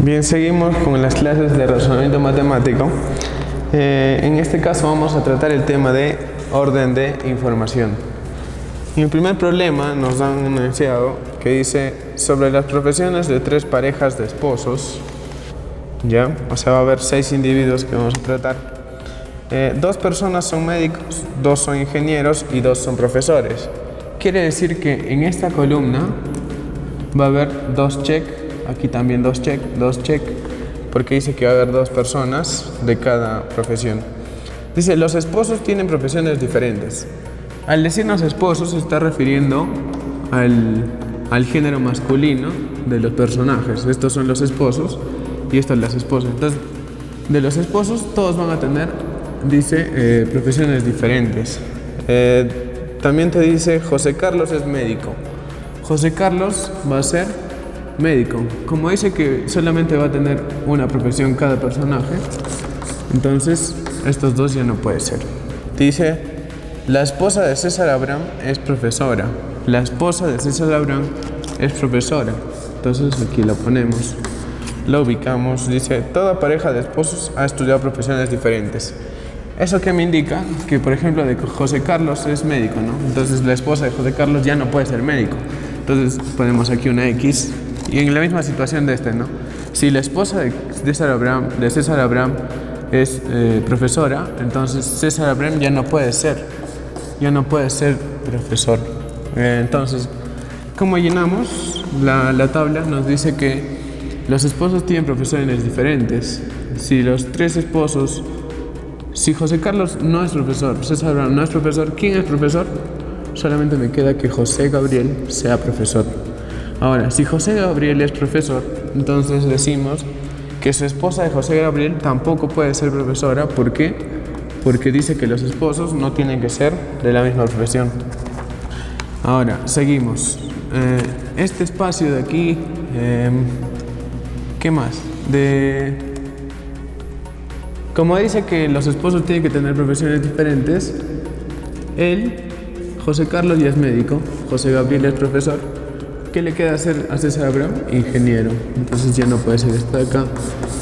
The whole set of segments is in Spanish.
Bien, seguimos con las clases de razonamiento matemático. En este caso vamos a tratar el tema de orden de información. En el primer problema nos dan un enunciado que dice sobre las profesiones de 3 parejas de esposos. ¿Ya? O sea, va a haber 6 individuos que vamos a tratar. 2 personas son médicos, 2 son ingenieros y 2 son profesores. Quiere decir que en esta columna va a haber 2 check, aquí también 2 check, porque dice que va a haber 2 personas de cada profesión. Dice, los esposos tienen profesiones diferentes. Al decirnos esposos se está refiriendo al género masculino de los personajes. Estos son los esposos y estas las esposas. Entonces, de los esposos todos van a tener, dice, profesiones diferentes. También te dice, José Carlos es médico. José Carlos va a ser médico. Como dice que solamente va a tener una profesión cada personaje, entonces estos 2 ya no puede ser. Dice, la esposa de César Abraham es profesora. La esposa de César Abraham es profesora. Entonces aquí lo ponemos, lo ubicamos. Dice, toda pareja de esposos ha estudiado profesiones diferentes. ¿Eso qué me indica? Que, por ejemplo, de José Carlos es médico, ¿no? Entonces la esposa de José Carlos ya no puede ser médico. Entonces ponemos aquí una X. Y en la misma situación de este, ¿no? Si la esposa de César Abraham es profesora, entonces César Abraham ya no puede ser profesor. Entonces, ¿cómo llenamos? La tabla nos dice que los esposos tienen profesiones diferentes. Si los 3 esposos, si José Carlos no es profesor, César Abraham no es profesor, ¿quién es profesor? Solamente me queda que José Gabriel sea profesor. Ahora, si José Gabriel es profesor, entonces decimos que su esposa de José Gabriel tampoco puede ser profesora. ¿Por qué? Porque dice que los esposos no tienen que ser de la misma profesión. Ahora, seguimos. Este espacio de aquí, ¿qué más? Como dice que los esposos tienen que tener profesiones diferentes, José Carlos ya es médico, José Gabriel es profesor. ¿Qué le queda hacer a César Abraham? Ingeniero. Entonces ya no puede ser esta de acá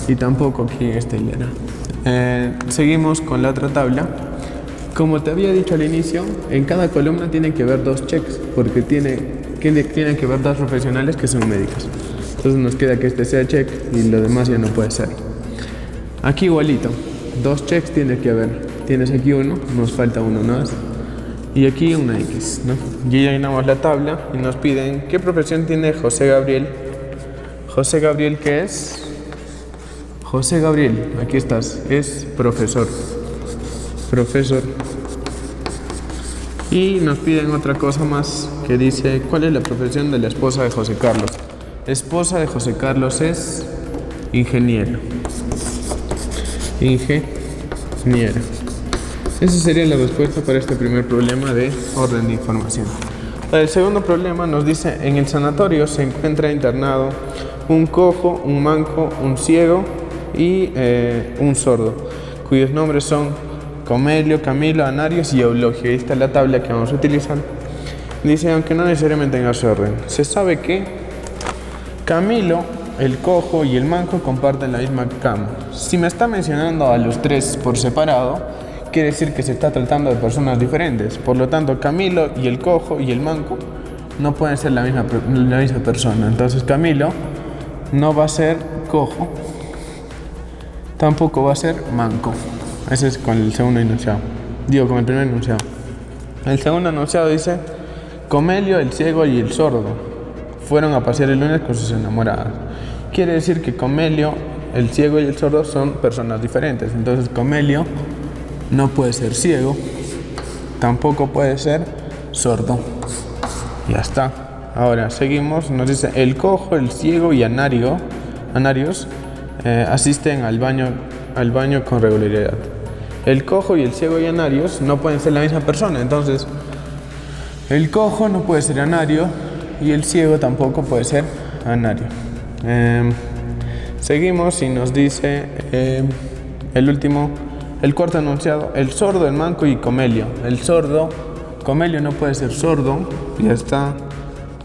y tampoco aquí en esta hilera. Seguimos con la otra tabla. Como te había dicho al inicio, en cada columna tiene que haber 2 checks porque tienen que haber 2 profesionales que son médicos. Entonces nos queda que este sea check y lo demás ya no puede ser. Aquí igualito, 2 checks tiene que haber. Tienes aquí uno, nos falta uno más. Y aquí una X, ¿no? Y ya llenamos la tabla y nos piden ¿qué profesión tiene José Gabriel? José Gabriel, ¿qué es? José Gabriel, aquí estás, es profesor. Profesor. Y nos piden otra cosa más que dice ¿cuál es la profesión de la esposa de José Carlos? La esposa de José Carlos es ingeniero. Ingeniero. Esa sería la respuesta para este primer problema de orden de información. Para el segundo problema nos dice, en el sanatorio se encuentra internado un cojo, un manco, un ciego y un sordo, cuyos nombres son Comelio, Camilo, Anarios y Eulogio. Ahí está la tabla que vamos a utilizar. Dice, aunque no necesariamente tenga su orden, se sabe que Camilo, el cojo y el manco comparten la misma cama. Si me está mencionando a los 3 por separado, quiere decir que se está tratando de personas diferentes. Por lo tanto, Camilo y el cojo y el manco no pueden ser la misma persona. Entonces, Camilo no va a ser cojo, tampoco va a ser manco. Ese es con el segundo enunciado. Con el primer enunciado. El segundo enunciado dice, Comelio, el ciego y el sordo fueron a pasear el lunes con sus enamoradas. Quiere decir que Comelio, el ciego y el sordo son personas diferentes. Entonces, Comelio no puede ser ciego, tampoco puede ser sordo. Ya está. Ahora seguimos. Nos dice, el cojo, el ciego y Anarios asisten al baño con regularidad. El cojo y el ciego y Anarios no pueden ser la misma persona. Entonces, el cojo no puede ser Anario y el ciego tampoco puede ser Anario. Seguimos y nos dice el cuarto enunciado, el sordo, el manco y Comelio. El sordo, Comelio no puede ser sordo, ya está.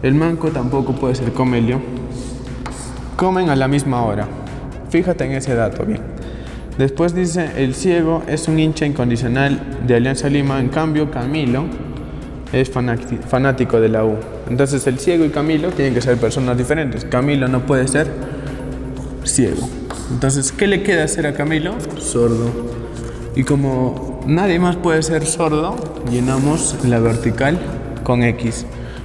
El manco tampoco puede ser Comelio. Comen a la misma hora. Fíjate en ese dato, bien. Después dice, el ciego es un hincha incondicional de Alianza Lima, en cambio Camilo es fanático de la U. Entonces el ciego y Camilo tienen que ser personas diferentes. Camilo no puede ser ciego. Entonces, ¿qué le queda hacer a Camilo? Sordo. Y como nadie más puede ser sordo, llenamos la vertical con X.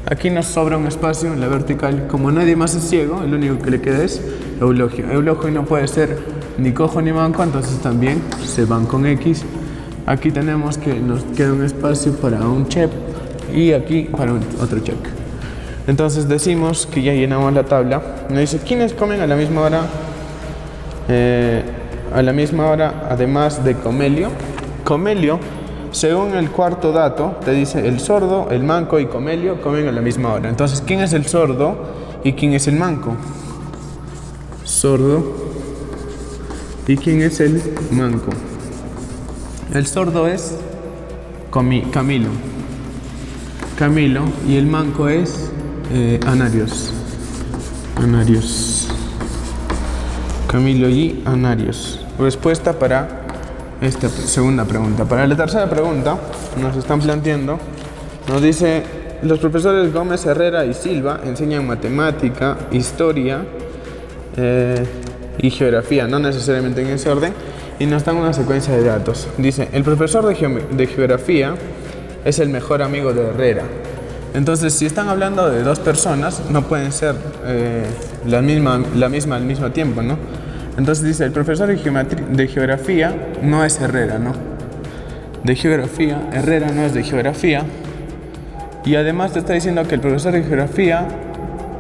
Aquí nos sobra un espacio en la vertical. Como nadie más es ciego, el único que le queda es Eulogio. Eulogio no puede ser ni cojo ni manco, entonces también se van con X. Aquí tenemos que nos queda un espacio para un check y aquí para otro check. Entonces decimos que ya llenamos la tabla. Nos dice, ¿quiénes comen a la misma hora? Además de Comelio. Comelio, según el cuarto dato, te dice el sordo, el manco y Comelio comen a la misma hora. Entonces, ¿quién es el sordo y quién es el manco? Sordo y quién es el manco. El sordo es Camilo y el manco es Anarios. Camilo y Anarios. Respuesta para esta segunda pregunta. Para la tercera pregunta nos están planteando, nos dice, los profesores Gómez, Herrera y Silva enseñan matemática, historia y geografía, no necesariamente en ese orden, y nos dan una secuencia de datos. Dice, el profesor de geografía es el mejor amigo de Herrera. Entonces, si están hablando de dos personas, no pueden ser la misma al mismo tiempo, ¿no? Entonces dice, el profesor de geografía no es Herrera, ¿no? De geografía, Herrera no es de geografía. Y además te está diciendo que el profesor de geografía,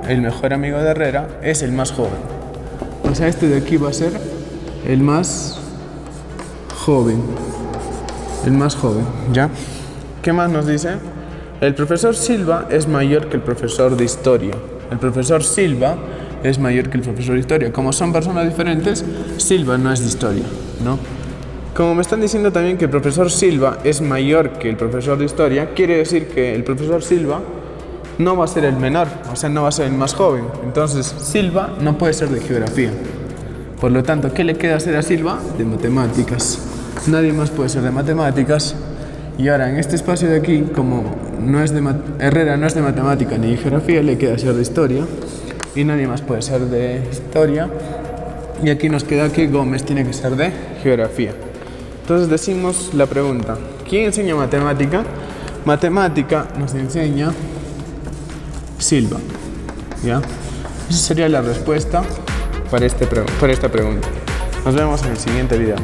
el mejor amigo de Herrera, es el más joven. O sea, este de aquí va a ser el más joven. El más joven, ¿ya? ¿Qué más nos dice? El profesor Silva es mayor que el profesor de historia. El profesor Silva es mayor que el profesor de historia. Como son personas diferentes, Silva no es de historia, ¿no? Como me están diciendo también que el profesor Silva es mayor que el profesor de historia, quiere decir que el profesor Silva no va a ser el menor, o sea, no va a ser el más joven. Entonces, Silva no puede ser de geografía. Por lo tanto, ¿qué le queda hacer a Silva? De matemáticas. Nadie más puede ser de matemáticas. Y ahora, en este espacio de aquí, como Herrera no es de matemática ni de geografía, le queda ser de historia. Y nadie más puede ser de historia. Y aquí nos queda que Gómez tiene que ser de geografía. Entonces decimos la pregunta, ¿quién enseña matemática? Matemática nos enseña Silva, ¿ya? Esa sería la respuesta para esta pregunta. Nos vemos en el siguiente video.